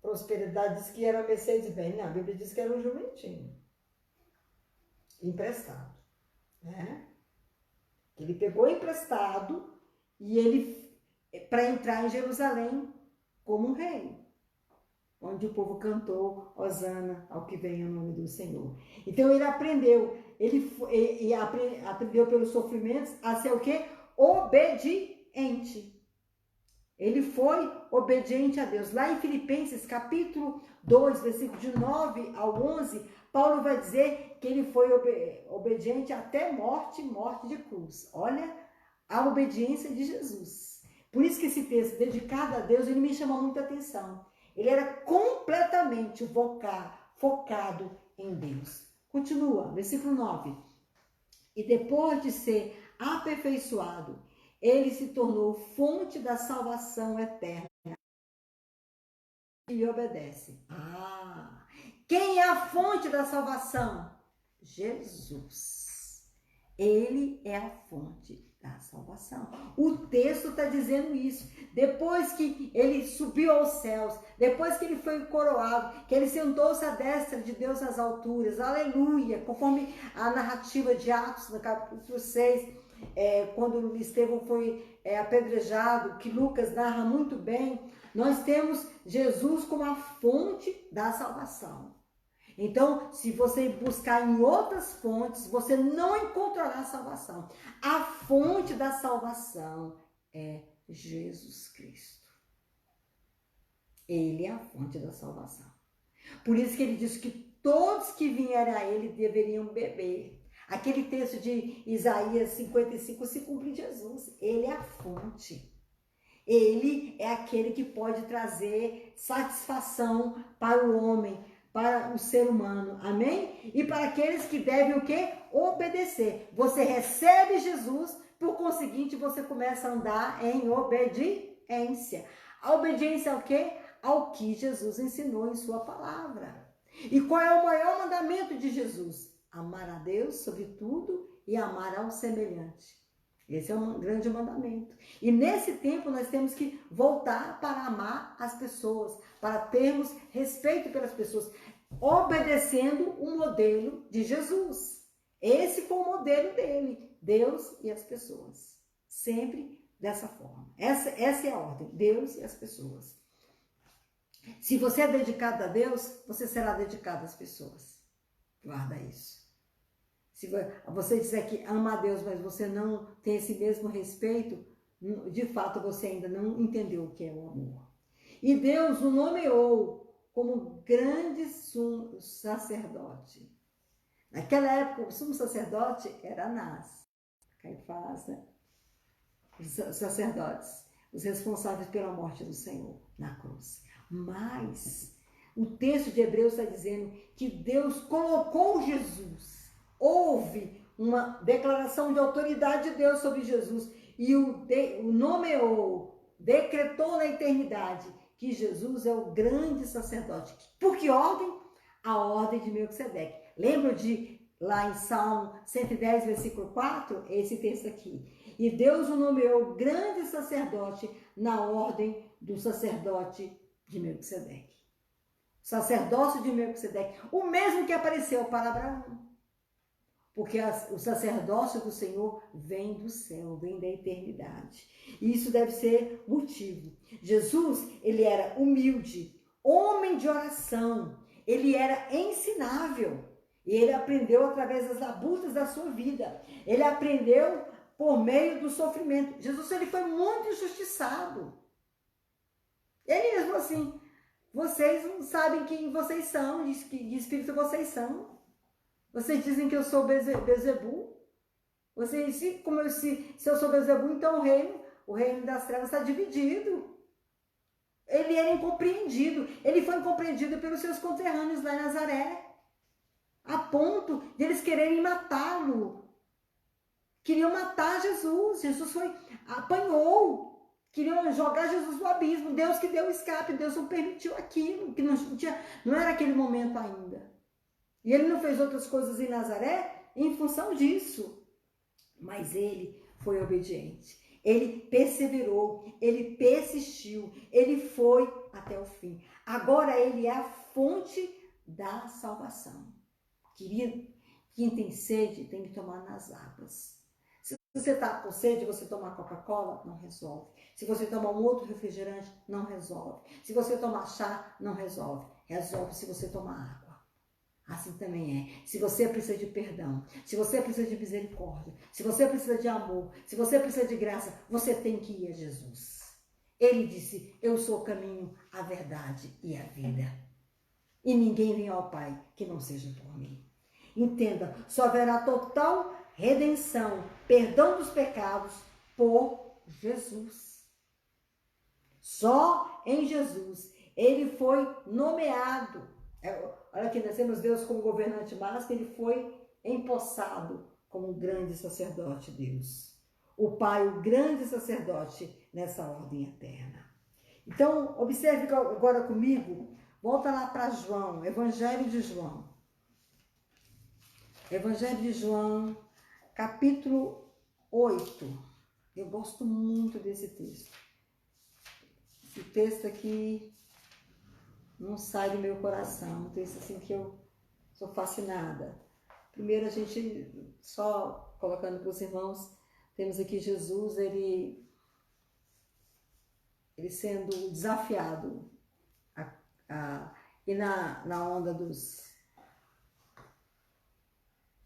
prosperidade dizem que era Mercedes-Benz. Não, a Bíblia diz que era um jumentinho. Emprestado. Né? Ele pegou emprestado e ele, para entrar em Jerusalém como um rei. Onde o povo cantou Hosana ao que vem o nome do Senhor. Então ele aprendeu, aprendeu pelos sofrimentos a ser o quê? Obediente. Ele foi obediente a Deus. Lá em Filipenses, capítulo 2, versículo de 9 ao 11, Paulo vai dizer que ele foi obediente até morte de cruz. Olha a obediência de Jesus. Por isso que esse texto, dedicado a Deus, ele me chamou muita atenção. Ele era completamente focado em Deus. Continua, versículo 9. E depois de ser aperfeiçoado, ele se tornou fonte da salvação eterna. E lhe obedece. Quem é a fonte da salvação? Jesus. Ele é a fonte da salvação. O texto está dizendo isso. Depois que ele subiu aos céus, depois que ele foi coroado, que ele sentou-se à destra de Deus nas alturas, aleluia, conforme a narrativa de Atos, no capítulo 6, quando Estevão foi apedrejado, que Lucas narra muito bem, nós temos Jesus como a fonte da salvação. Então, se você buscar em outras fontes, você não encontrará salvação. A fonte da salvação é Jesus Cristo. Ele é a fonte da salvação. Por isso que ele diz que todos que vierem a ele deveriam beber. Aquele texto de Isaías 55 se cumpre em Jesus. Ele é a fonte. Ele é aquele que pode trazer satisfação para o homem, para o ser humano, amém? E para aqueles que devem o quê? Obedecer. Você recebe Jesus, por conseguinte, você começa a andar em obediência. A obediência ao quê? Ao que Jesus ensinou em sua palavra. E qual é o maior mandamento de Jesus? Amar a Deus sobre tudo e amar ao semelhante. Esse é um grande mandamento. E nesse tempo nós temos que voltar para amar as pessoas, para termos respeito pelas pessoas, obedecendo o modelo de Jesus. Esse foi o modelo dele, Deus e as pessoas. Sempre dessa forma. Essa é a ordem, Deus e as pessoas. Se você é dedicado a Deus, você será dedicado às pessoas. Guarda isso. Se você disser que ama a Deus, mas você não tem esse mesmo respeito, de fato você ainda não entendeu o que é o amor. E Deus o nomeou como grande sumo sacerdote. Naquela época, o sumo sacerdote era Anás, Caifás, né? Os sacerdotes, os responsáveis pela morte do Senhor na cruz. Mas o texto de Hebreus está dizendo que Deus colocou Jesus. Houve uma declaração de autoridade de Deus sobre Jesus e o nomeou, decretou na eternidade que Jesus é o grande sacerdote. Por que ordem? A ordem de Melquisedeque. Lembra de lá em Salmo 110, versículo 4? Esse texto aqui. E Deus o nomeou grande sacerdote na ordem do sacerdote de Melquisedeque. Sacerdócio de Melquisedeque, o mesmo que apareceu para Abraão. Porque o sacerdócio do Senhor vem do céu, vem da eternidade. E isso deve ser motivo. Jesus, ele era humilde, homem de oração, ele era ensinável. E ele aprendeu através das labutas da sua vida. Ele aprendeu por meio do sofrimento. Jesus, ele foi muito injustiçado. Ele mesmo assim, vocês não sabem quem vocês são, de espírito vocês são. Vocês dizem que eu sou Bezebu. Vocês, se eu sou Bezebu, então o reino das trevas está dividido. Ele era incompreendido. Ele foi incompreendido pelos seus conterrâneos lá em Nazaré. A ponto de eles quererem matá-lo. Queriam matar Jesus. Jesus apanhou. Queriam jogar Jesus no abismo. Deus que deu o escape. Deus não permitiu aquilo. Que não era aquele momento ainda. E ele não fez outras coisas em Nazaré em função disso. Mas ele foi obediente. Ele perseverou. Ele persistiu. Ele foi até o fim. Agora ele é a fonte da salvação. Querido, quem tem sede tem que tomar nas águas. Se você está com sede, você tomar Coca-Cola, não resolve. Se você tomar um outro refrigerante, não resolve. Se você tomar chá, não resolve. Resolve se você tomar água. Assim também é. Se você precisa de perdão, se você precisa de misericórdia, se você precisa de amor, se você precisa de graça, você tem que ir a Jesus. Ele disse, eu sou o caminho, a verdade e a vida. E ninguém vem ao Pai que não seja por mim. Entenda, só haverá total redenção, perdão dos pecados por Jesus. Só em Jesus ele foi nomeado. Olha aqui, nós temos Deus como governante, mas ele foi empossado como um grande sacerdote Deus. O Pai, o grande sacerdote nessa ordem eterna. Então, observe agora comigo, volta lá para João, Evangelho de João. Evangelho de João, capítulo 8. Eu gosto muito desse texto. Esse texto aqui não sai do meu coração. Um texto assim que eu sou fascinada. Primeiro a gente, só colocando para os irmãos, temos aqui Jesus, ele sendo desafiado e na onda dos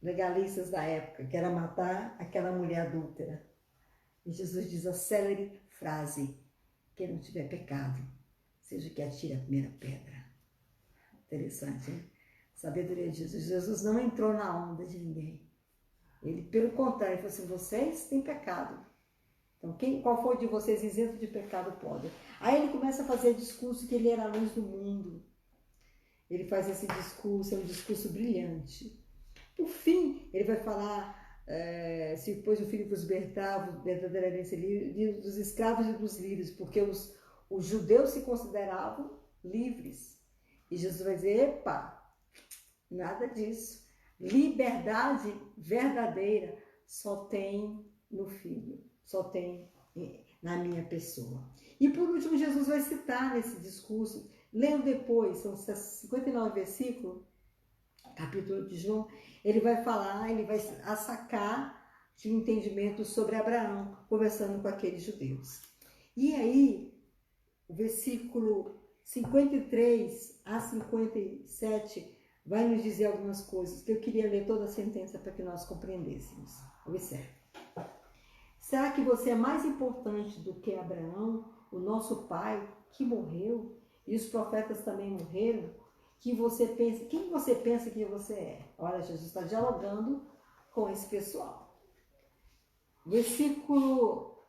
legalistas da época, que era matar aquela mulher adúltera. E Jesus diz a célere frase, quem não tiver pecado, seja que atire a primeira pedra. Interessante, hein? Sabedoria de Jesus. Jesus não entrou na onda de ninguém. Ele, pelo contrário, falou assim, vocês têm pecado. Então, qual for de vocês isento de pecado pode. Aí ele começa a fazer discurso que ele era a luz do mundo. ele faz esse discurso, é um discurso brilhante. Por fim, ele vai falar, se pôs o filho para os verdadeiramente livres, dos escravos e dos livres, porque os judeus se consideravam livres. E Jesus vai dizer, epa, nada disso. Liberdade verdadeira só tem no Filho, só tem na minha pessoa. E por último, Jesus vai citar nesse discurso, lendo depois, são 59 versículos, capítulo 8 de João, ele vai falar, ele vai sacar de um entendimento sobre Abraão, conversando com aqueles judeus. E aí, o versículo 53 a 57 vai nos dizer algumas coisas, que eu queria ler toda a sentença para que nós compreendêssemos. Observe. Será que você é mais importante do que Abraão, o nosso pai, que morreu, e os profetas também morreram? Quem você pensa que você é? Olha, Jesus está dialogando com esse pessoal. Versículo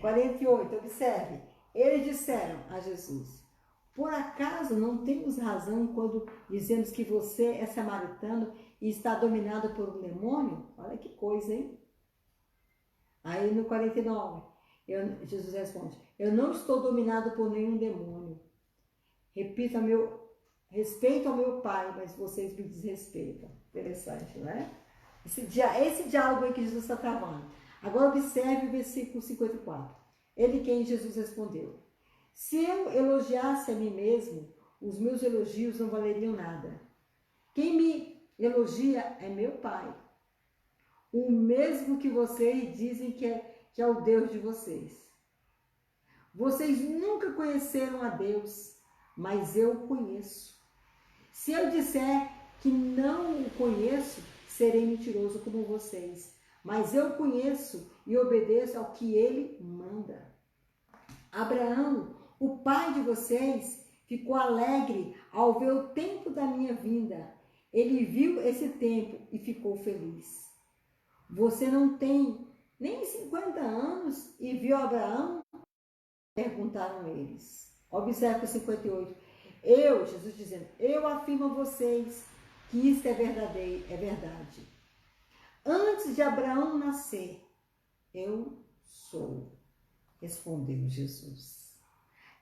48, observe. Eles disseram a Jesus, por acaso não temos razão quando dizemos que você é samaritano e está dominado por um demônio? Olha que coisa, hein? Aí no 49, Jesus responde, eu não estou dominado por nenhum demônio. Respeito ao meu pai, mas vocês me desrespeitam. Interessante, não é? Esse diálogo aí que Jesus está travando. Agora observe o versículo 54. Ele quem Jesus respondeu, se eu elogiasse a mim mesmo, os meus elogios não valeriam nada. Quem me elogia é meu pai, o mesmo que vocês dizem que é o Deus de vocês. Vocês nunca conheceram a Deus, mas eu o conheço. Se eu disser que não o conheço, serei mentiroso como vocês. Mas eu conheço e obedeço ao que ele manda. Abraão, o pai de vocês, ficou alegre ao ver o tempo da minha vinda. Ele viu esse tempo e ficou feliz. Você não tem nem 50 anos e viu Abraão? Perguntaram eles. Observe o 58. Jesus dizendo, eu afirmo a vocês que isso é verdade. Antes de Abraão nascer, eu sou, respondeu Jesus.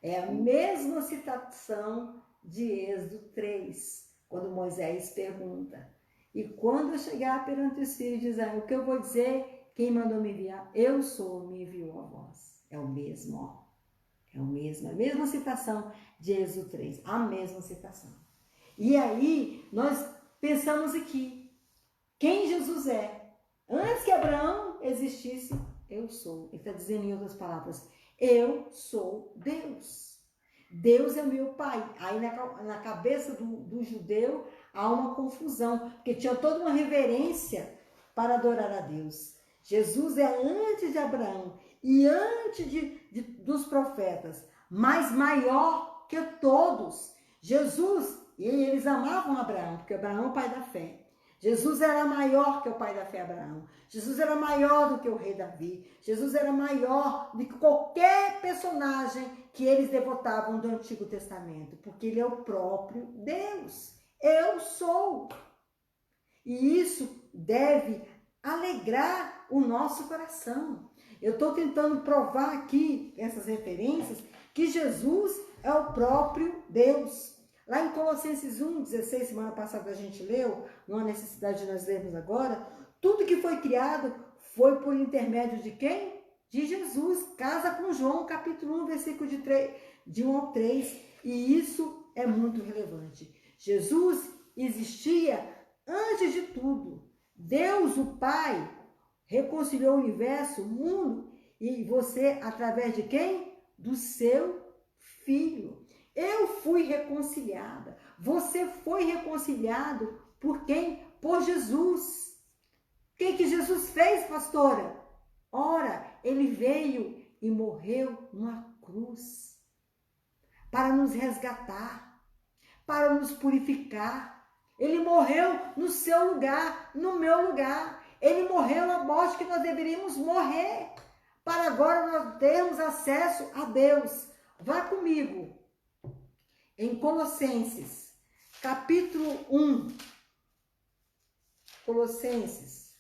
É a mesma citação de Êxodo 3, quando Moisés pergunta, e quando eu chegar perante os filhos de Israel, o que eu vou dizer? Quem mandou me enviar? Eu sou, me enviou a vós. É o mesmo, ó. É o mesmo, a mesma citação de Êxodo 3, a mesma citação. E aí, nós pensamos aqui, quem Jesus é? Antes que Abraão existisse, eu sou. Ele está dizendo em outras palavras, eu sou Deus. Deus é meu pai. Aí na cabeça do judeu há uma confusão, porque tinha toda uma reverência para adorar a Deus. Jesus é antes de Abraão e antes dos profetas, mas maior que todos. Jesus, e eles amavam Abraão, porque Abraão é o pai da fé. Jesus era maior que o pai da fé Abraão. Jesus era maior do que o rei Davi. Jesus era maior do que qualquer personagem que eles devotavam do Antigo Testamento, porque ele é o próprio Deus. Eu sou. E isso deve alegrar o nosso coração. Eu estou tentando provar aqui, essas referências, que Jesus é o próprio Deus. Lá em Colossenses 1:16, semana passada a gente leu, não há necessidade de nós lermos agora, tudo que foi criado foi por intermédio de quem? De Jesus. Casa com João, capítulo 1, versículo de 1 ao 3. E isso é muito relevante. Jesus existia antes de tudo. Deus, o Pai, reconciliou o universo, o mundo, e você através de quem? Do seu Filho. Eu fui reconciliada. Você foi reconciliado por quem? Por Jesus. O que Jesus fez, pastora? Ora, ele veio e morreu numa cruz para nos resgatar, para nos purificar. Ele morreu no seu lugar, no meu lugar. Ele morreu na morte que nós deveríamos morrer, para agora nós termos acesso a Deus. Vá comigo em Colossenses, capítulo 1. Colossenses,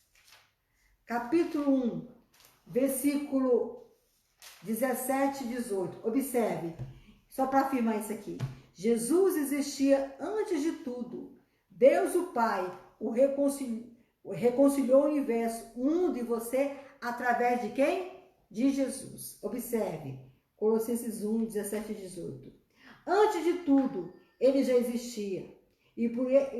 capítulo 1, versículo 17 e 18. Observe, só para afirmar isso aqui. Jesus existia antes de tudo. Deus, o Pai, o reconciliou o universo, um de você, através de quem? De Jesus. Observe, Colossenses 1, 17 e 18. Antes de tudo, ele já existia. E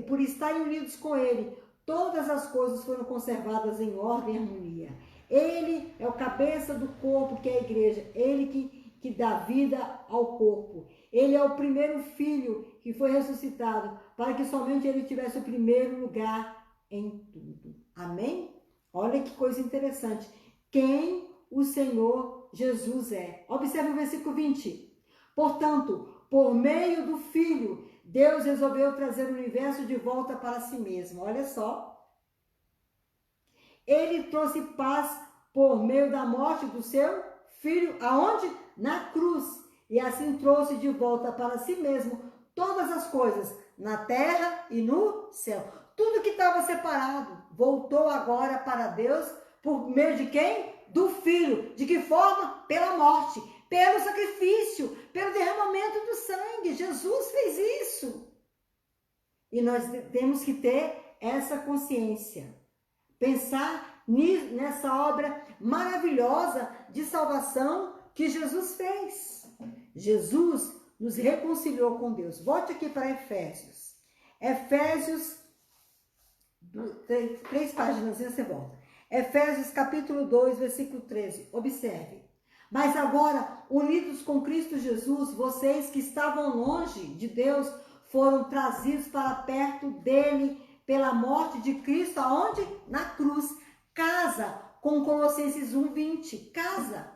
por estarem unidos com ele, todas as coisas foram conservadas em ordem e harmonia. Ele é o cabeça do corpo, que é a igreja. Ele que dá vida ao corpo. Ele é o primeiro filho que foi ressuscitado, para que somente ele tivesse o primeiro lugar em tudo. Amém? Olha que coisa interessante. Quem o Senhor Jesus é. Observe o versículo 20. Portanto, por meio do Filho, Deus resolveu trazer o universo de volta para si mesmo. Olha só. Ele trouxe paz por meio da morte do seu Filho. Aonde? Na cruz. E assim trouxe de volta para si mesmo todas as coisas, na terra e no céu. Tudo que estava separado voltou agora para Deus por meio de quem? Do Filho. De que forma? Pela morte, pelo sacrifício, pelo derramamento do sangue. Jesus fez isso. E nós temos que ter essa consciência. Pensar nessa obra maravilhosa de salvação que Jesus fez. Jesus nos reconciliou com Deus. Volte aqui para Efésios. Efésios, 3 páginas, você volta. Efésios capítulo 2, versículo 13. Observe. Mas agora, unidos com Cristo Jesus, vocês que estavam longe de Deus, foram trazidos para perto dele pela morte de Cristo. Aonde? Na cruz. Casa com Colossenses 1, 20. Casa.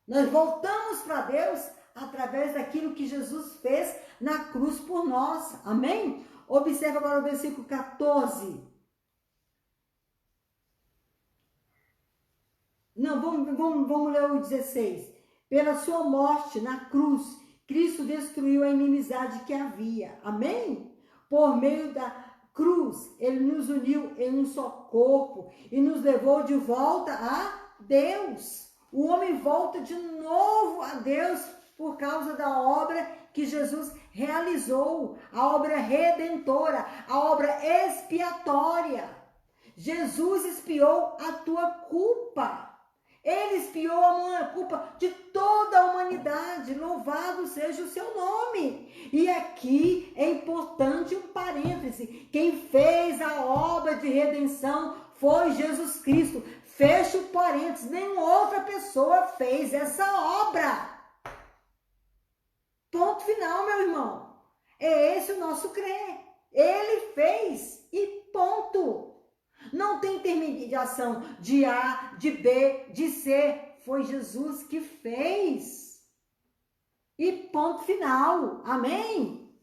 Nós voltamos para Deus através daquilo que Jesus fez na cruz por nós. Amém? Observe agora o versículo 14. Não, vamos ler o 16. Pela sua morte na cruz, Cristo destruiu a inimizade que havia. Amém? Por meio da cruz, ele nos uniu em um só corpo e nos levou de volta a Deus. O homem volta de novo a Deus por causa da obra que Jesus realizou, a obra redentora, a obra expiatória. Jesus expiou a tua culpa. Ele expiou a culpa de toda a humanidade. Louvado seja o seu nome. E aqui é importante um parêntese. Quem fez a obra de redenção foi Jesus Cristo. Fecha o parênteses. Nenhuma outra pessoa fez essa obra. Ponto final, meu irmão. É esse o nosso crer. Ele fez e ponto. Não tem intermediação de A, de B, de C. Foi Jesus que fez. E ponto final. Amém?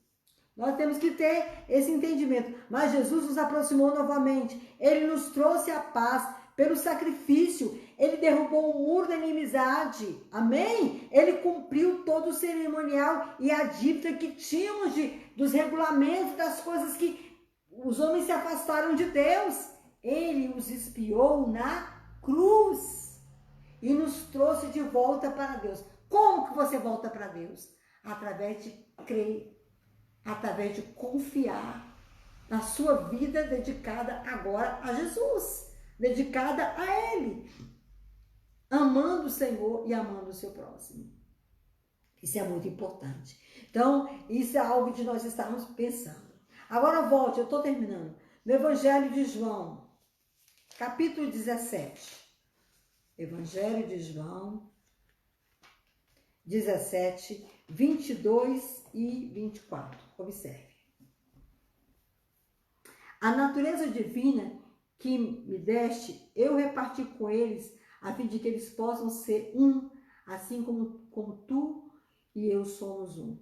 Nós temos que ter esse entendimento. Mas Jesus nos aproximou novamente. Ele nos trouxe a paz pelo sacrifício. Ele derrubou o muro da inimizade. Amém? Ele cumpriu todo o cerimonial e a dívida que tínhamos dos regulamentos, das coisas que os homens se afastaram de Deus. Ele os expiou na cruz e nos trouxe de volta para Deus. Como que você volta para Deus? Através de crer, através de confiar na sua vida dedicada agora a Jesus, dedicada a Ele, amando o Senhor e amando o seu próximo. Isso é muito importante. Então, isso é algo de nós estarmos pensando. Agora volte, eu estou terminando. No Evangelho de João, capítulo 17. Evangelho de João, 17, 22 e 24. Observe. A natureza divina que me deste, eu reparti com eles, a fim de que eles possam ser um, assim como tu e eu somos um.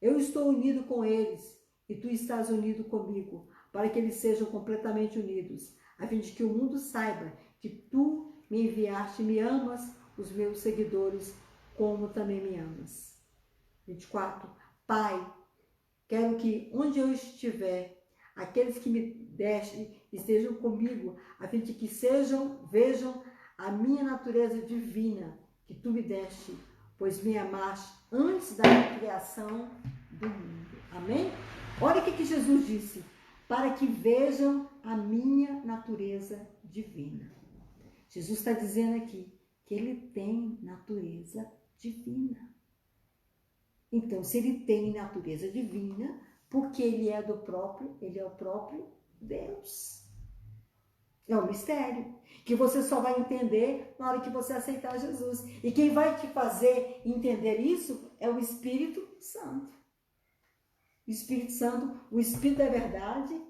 Eu estou unido com eles e tu estás unido comigo, para que eles sejam completamente unidos, a fim de que o mundo saiba que tu me enviaste e me amas os meus seguidores, como também me amas. 24. Pai, quero que onde eu estiver, aqueles que me deste estejam comigo, a fim de que vejam a minha natureza divina que tu me deste, pois me amaste antes da criação do mundo. Amém? Olha o que Jesus disse, para que vejam a minha natureza divina. Jesus está dizendo aqui que ele tem natureza divina. Então, se ele tem natureza divina, porque ele é o próprio Deus. É um mistério que você só vai entender na hora que você aceitar Jesus. E quem vai te fazer entender isso é o Espírito Santo. O Espírito Santo, o Espírito da verdade,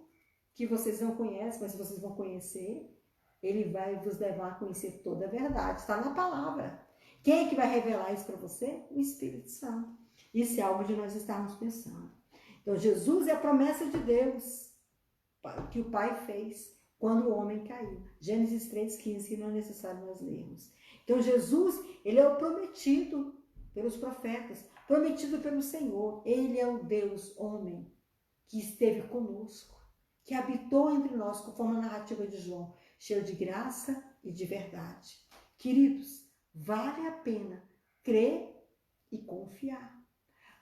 que vocês não conhecem, mas vocês vão conhecer, ele vai vos levar a conhecer toda a verdade. Está na palavra. Quem é que vai revelar isso para você? O Espírito Santo. Isso é algo de nós estarmos pensando. Então, Jesus é a promessa de Deus que o Pai fez quando o homem caiu. Gênesis 3,15, que não é necessário nós lermos. Então, Jesus, ele é o prometido pelos profetas, prometido pelo Senhor. Ele é o Deus, homem, que esteve conosco, que habitou entre nós, conforme a narrativa de João, cheio de graça e de verdade. Queridos, vale a pena crer e confiar.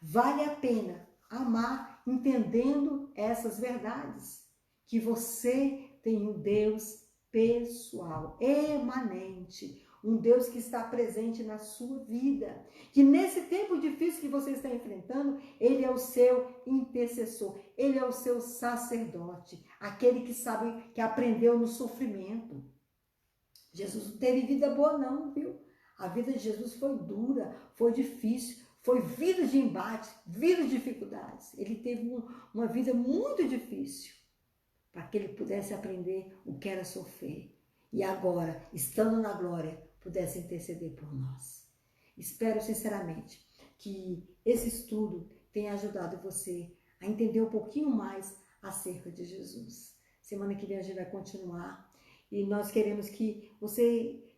Vale a pena amar, entendendo essas verdades, que você tem um Deus pessoal, emanente, um Deus que está presente na sua vida, que nesse tempo difícil que você está enfrentando, ele é o seu intercessor, ele é o seu sacerdote, aquele que sabe, que aprendeu no sofrimento. Jesus não teve vida boa não, viu? A vida de Jesus foi dura, foi difícil, foi vida de embate, vida de dificuldades. Ele teve uma vida muito difícil para que ele pudesse aprender o que era sofrer. E agora, estando na glória, pudesse interceder por nós. Espero sinceramente que esse estudo tenha ajudado você a entender um pouquinho mais acerca de Jesus. Semana que vem a gente vai continuar e nós queremos que você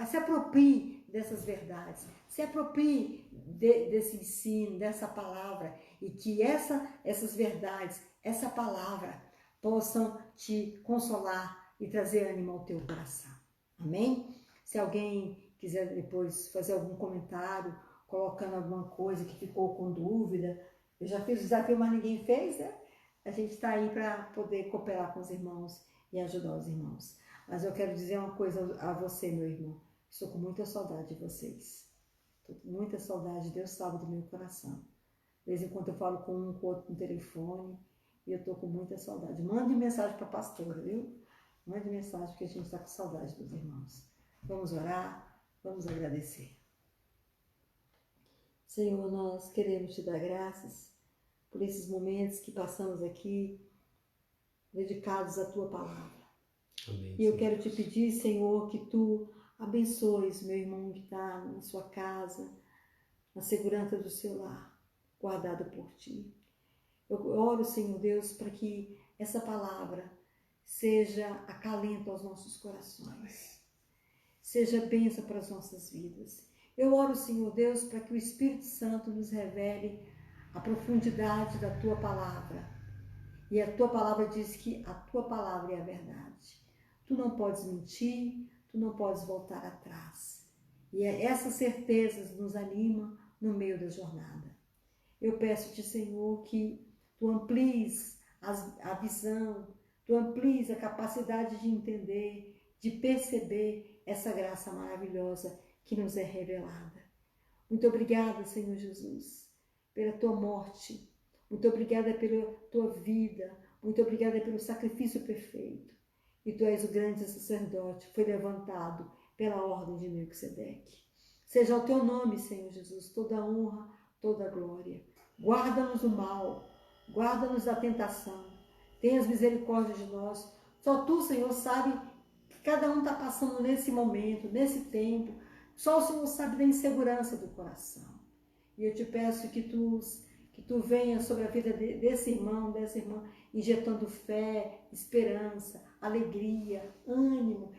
se aproprie dessas verdades, se aproprie desse ensino, dessa palavra, e que essas verdades, essa palavra, possam te consolar e trazer ânimo ao teu coração. Amém? Se alguém quiser depois fazer algum comentário, colocando alguma coisa que ficou com dúvida, eu já fiz o desafio, mas ninguém fez, né? A gente está aí para poder cooperar com os irmãos e ajudar os irmãos. Mas eu quero dizer uma coisa a você, meu irmão. Estou com muita saudade de vocês. Estou com muita saudade. Deus sabe do meu coração. De vez em quando eu falo com um, com o outro no telefone e eu estou com muita saudade. Mande mensagem para a pastora, viu? Mande mensagem porque a gente está com saudade dos irmãos. Vamos orar, vamos agradecer. Senhor, nós queremos te dar graças por esses momentos que passamos aqui dedicados à tua palavra. Amém, e eu quero te pedir, Senhor, que tu abençoes meu irmão que está na sua casa, na segurança do seu lar, guardado por ti. Eu oro, Senhor Deus, para que essa palavra seja acalento aos nossos corações, seja bênção para as nossas vidas. Eu oro, Senhor Deus, para que o Espírito Santo nos revele a profundidade da tua palavra. E a tua palavra diz que a tua palavra é a verdade. Tu não podes mentir, tu não podes voltar atrás. E essas certezas nos animam no meio da jornada. Eu peço-te, Senhor, que tu amplies a visão, tu amplies a capacidade de entender, de perceber essa graça maravilhosa que nos é revelada. Muito obrigada, Senhor Jesus, pela tua morte. Muito obrigada pela tua vida. Muito obrigada pelo sacrifício perfeito. E tu és o grande sacerdote, foi levantado pela ordem de Melquisedeque. Seja o teu nome, Senhor Jesus, toda a honra, toda a glória. Guarda-nos do mal, guarda-nos da tentação. Tenhas misericórdia de nós. Só tu, Senhor, sabe que cada um está passando nesse momento, nesse tempo. Só o Senhor sabe da insegurança do coração. E eu te peço que tu venha sobre a vida desse irmão, dessa irmã, injetando fé, esperança, alegria, ânimo,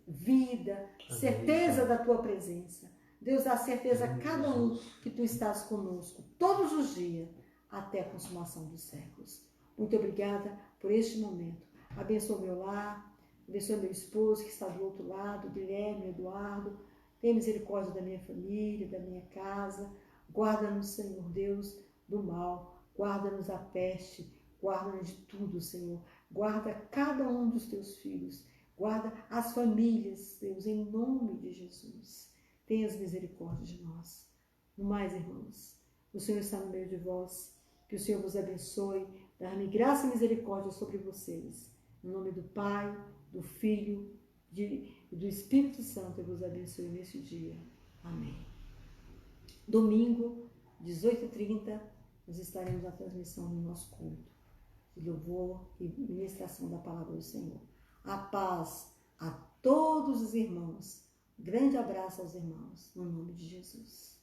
vida, certeza da tua presença. Deus dá certeza a cada um que tu estás conosco, todos os dias, até a consumação dos séculos. Muito obrigada por este momento. Abençoa meu lar, abençoa meu esposo que está do outro lado, Guilherme, Eduardo. Tenha misericórdia da minha família, da minha casa. Guarda-nos, Senhor Deus, do mal. Guarda-nos da peste. Guarda-nos de tudo, Senhor. Guarda cada um dos teus filhos. Guarda as famílias, Deus, em nome de Jesus. Tenhas misericórdia de nós. No mais, irmãos, o Senhor está no meio de vós. Que o Senhor vos abençoe. Dar-me graça e misericórdia sobre vocês. Em nome do Pai, do Filho e do Espírito Santo, eu vos abençoe neste dia. Amém. Domingo, 18h30, nós estaremos na transmissão do nosso culto de louvor e ministração da palavra do Senhor. A paz a todos os irmãos. Grande abraço aos irmãos, no nome de Jesus.